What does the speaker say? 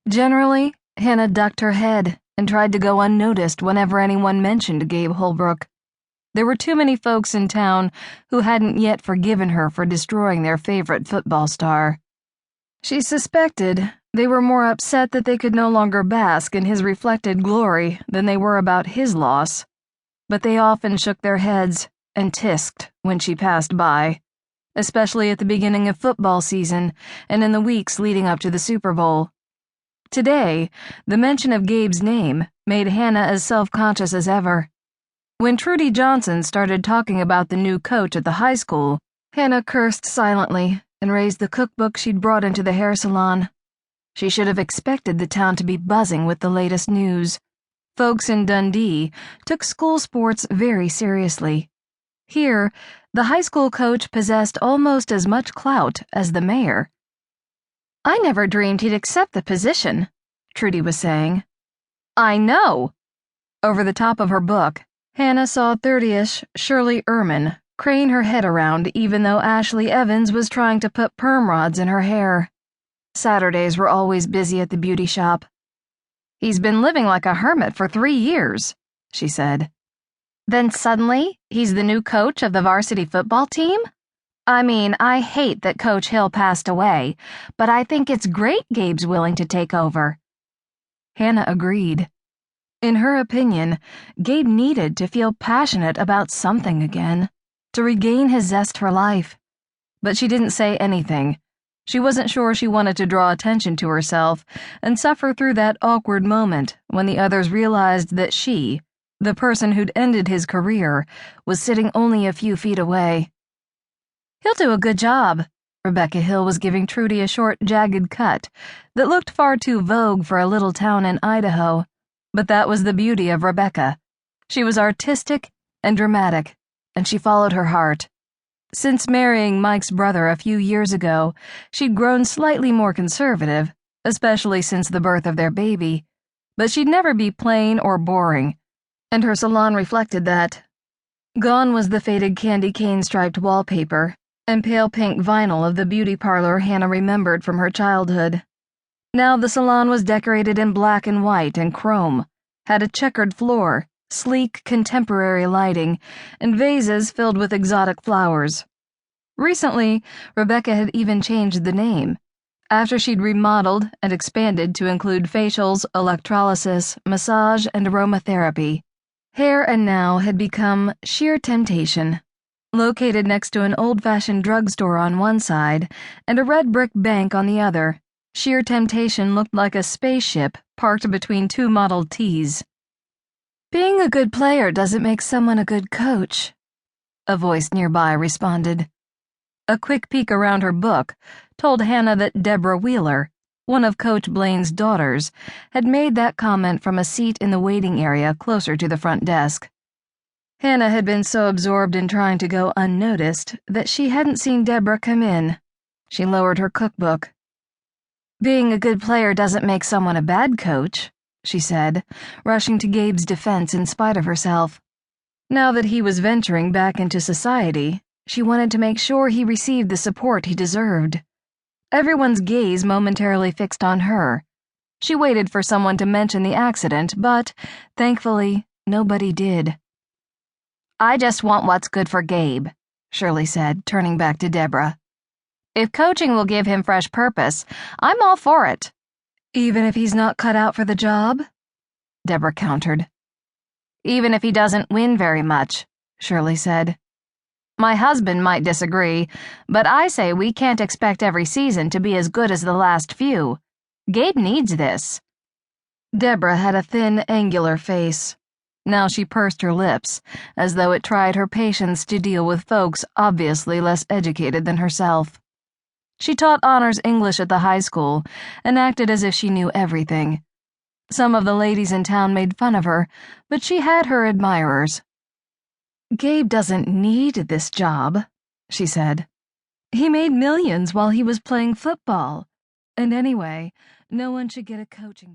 Generally, Hannah ducked her head and tried to go unnoticed whenever anyone mentioned Gabe Holbrook. There were too many folks in town who hadn't yet forgiven her for destroying their favorite football star. She suspected they were more upset that they could no longer bask in his reflected glory than they were about his loss, but they often shook their heads and tisked when she passed by, especially at the beginning of football season and in the weeks leading up to the Super Bowl. Today, the mention of Gabe's name made Hannah as self-conscious as ever. When Trudy Johnson started talking about the new coach at the high school, Hannah cursed silently and raised the cookbook she'd brought into the hair salon. She should have expected the town to be buzzing with the latest news. Folks in Dundee took school sports very seriously. Here, the high school coach possessed almost as much clout as the mayor. "I never dreamed he'd accept the position," Trudy was saying. "I know." Over the top of her book, Hannah saw 30-ish Shirley Ehrman crane her head around even though Ashley Evans was trying to put perm rods in her hair. Saturdays were always busy at the beauty shop. "He's been living like a hermit for 3 years," she said. "Then suddenly, he's the new coach of the varsity football team? I mean, I hate that Coach Hill passed away, but I think it's great Gabe's willing to take over." Hannah agreed. In her opinion, Gabe needed to feel passionate about something again, to regain his zest for life. But she didn't say anything. She wasn't sure she wanted to draw attention to herself and suffer through that awkward moment when the others realized that she, the person who'd ended his career, was sitting only a few feet away. "He'll do a good job." Rebecca Hill was giving Trudy a short, jagged cut that looked far too vogue for a little town in Idaho. But that was the beauty of Rebecca. She was artistic and dramatic, and she followed her heart. Since marrying Mike's brother a few years ago, she'd grown slightly more conservative, especially since the birth of their baby, but she'd never be plain or boring, and her salon reflected that. Gone was the faded candy cane-striped wallpaper and pale pink vinyl of the beauty parlor Hannah remembered from her childhood. Now the salon was decorated in black and white and chrome, had a checkered floor, sleek contemporary lighting, and vases filled with exotic flowers. Recently, Rebecca had even changed the name, after she'd remodeled and expanded to include facials, electrolysis, massage, and aromatherapy. Hair and Now had become Sheer Temptation, located next to an old-fashioned drugstore on one side and a red brick bank on the other. Sheer Temptation looked like a spaceship parked between 2 Model Ts. "Being a good player doesn't make someone a good coach," a voice nearby responded. A quick peek around her book told Hannah that Deborah Wheeler, one of Coach Blaine's daughters, had made that comment from a seat in the waiting area closer to the front desk. Hannah had been so absorbed in trying to go unnoticed that she hadn't seen Deborah come in. She lowered her cookbook. "Being a good player doesn't make someone a bad coach," she said, rushing to Gabe's defense in spite of herself. Now that he was venturing back into society, she wanted to make sure he received the support he deserved. Everyone's gaze momentarily fixed on her. She waited for someone to mention the accident, but, thankfully, nobody did. "I just want what's good for Gabe," Shirley said, turning back to Deborah. "If coaching will give him fresh purpose, I'm all for it." "Even if he's not cut out for the job?" Deborah countered. "Even if he doesn't win very much," Shirley said. "My husband might disagree, but I say we can't expect every season to be as good as the last few. Gabe needs this." Deborah had a thin, angular face. Now she pursed her lips, as though it tried her patience to deal with folks obviously less educated than herself. She taught honors English at the high school and acted as if she knew everything. Some of the ladies in town made fun of her, but she had her admirers. "Gabe doesn't need this job," she said. "He made millions while he was playing football. And anyway, no one should get a coaching